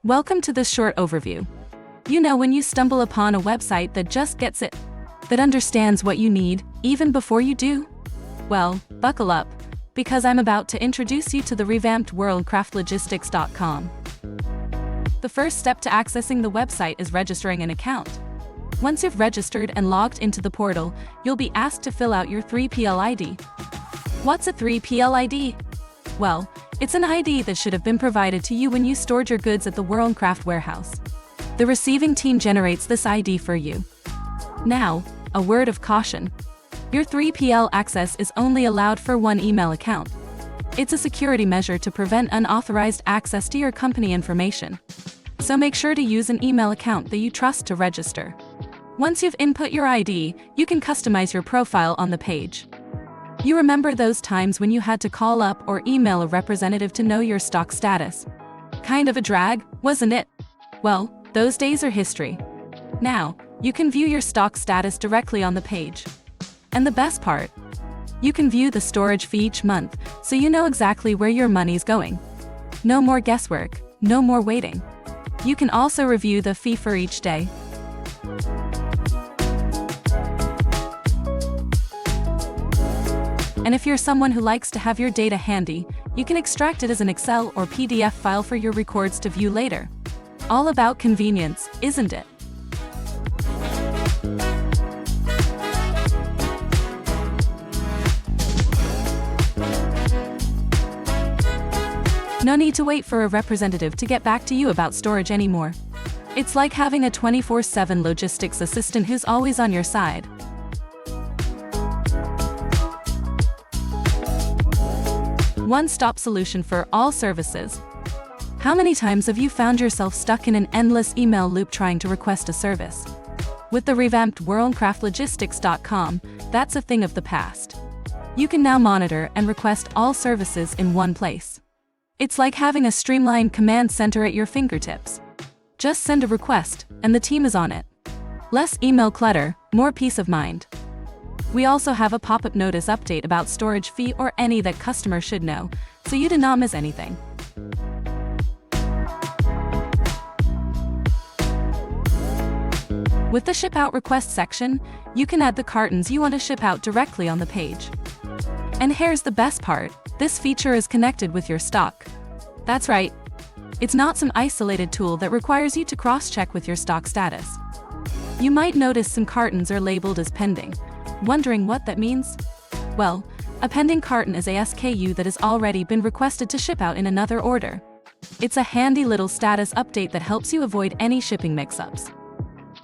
Welcome to this short overview. You know when you stumble upon a website that just gets it, that understands what you need, even before you do? Well, buckle up, because I'm about to introduce you to the revamped WorldCraftLogistics.com. The first step to accessing the website is registering an account. Once you've registered and logged into the portal, you'll be asked to fill out your 3PL ID. What's a 3PL ID? Well, it's an ID that should have been provided to you when you stored your goods at the WorldCraft warehouse. The receiving team generates this ID for you. Now, a word of caution. Your 3PL access is only allowed for one email account. It's a security measure to prevent unauthorized access to your company information. So make sure to use an email account that you trust to register. Once you've input your ID, you can customize your profile on the page. You remember those times when you had to call up or email a representative to know your stock status? Kind of a drag, wasn't it? Well, those days are history. Now, you can view your stock status directly on the page. And the best part? You can view the storage fee each month, so you know exactly where your money's going. No more guesswork, no more waiting. You can also review the fee for each day. And if you're someone who likes to have your data handy, you can extract it as an Excel or PDF file for your records to view later. All about convenience, isn't it? No need to wait for a representative to get back to you about storage anymore. It's like having a 24/7 logistics assistant who's always on your side. One-stop solution for all services. How many times have you found yourself stuck in an endless email loop trying to request a service? With the revamped WorldCraftLogistics.com, that's a thing of the past. You can now monitor and request all services in one place. It's like having a streamlined command center at your fingertips. Just send a request, and the team is on it. Less email clutter, more peace of mind. We also have a pop-up notice update about storage fee or any that customers should know, so you do not miss anything. With the Ship Out Request section, you can add the cartons you want to ship out directly on the page. And here's the best part, this feature is connected with your stock. That's right. It's not some isolated tool that requires you to cross-check with your stock status. You might notice some cartons are labeled as pending. Wondering what that means? Well, a pending carton is a SKU that has already been requested to ship out in another order. It's a handy little status update that helps you avoid any shipping mix-ups.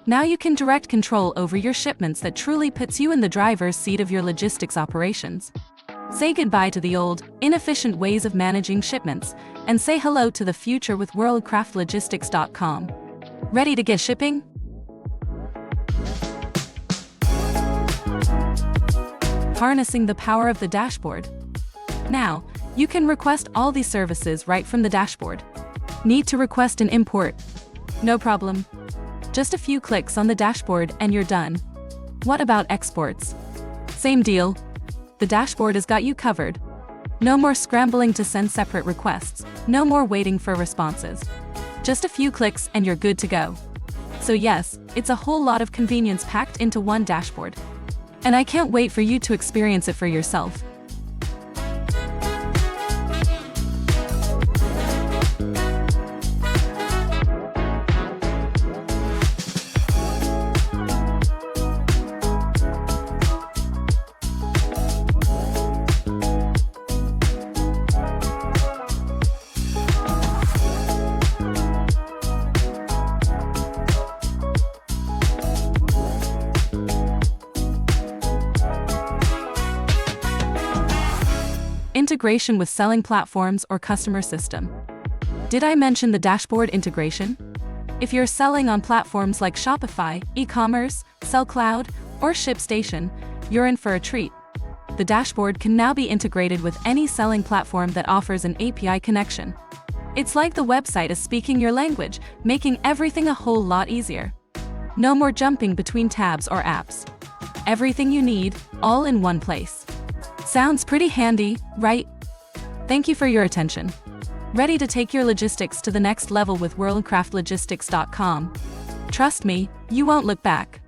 Now you can direct control over your shipments that truly puts you in the driver's seat of your logistics operations. Say goodbye to the old, inefficient ways of managing shipments, and say hello to the future with WorldCraftLogistics.com. Ready to get shipping? Harnessing the power of the dashboard. Now, you can request all these services right from the dashboard. Need to request an import? No problem. Just a few clicks on the dashboard and you're done. What about exports? Same deal. The dashboard has got you covered. No more scrambling to send separate requests, no more waiting for responses. Just a few clicks and you're good to go. So yes, it's a whole lot of convenience packed into one dashboard. And I can't wait for you to experience it for yourself. Integration with selling platforms or customer system. Did I mention the dashboard integration? If you're selling on platforms like Shopify, e-commerce, Sell Cloud, or ShipStation, you're in for a treat. The dashboard can now be integrated with any selling platform that offers an API connection. It's like the website is speaking your language, making everything a whole lot easier. No more jumping between tabs or apps. Everything you need, all in one place. Sounds pretty handy, right? Thank you for your attention. Ready to take your logistics to the next level with worldcraftlogistics.com? Trust me, you won't look back.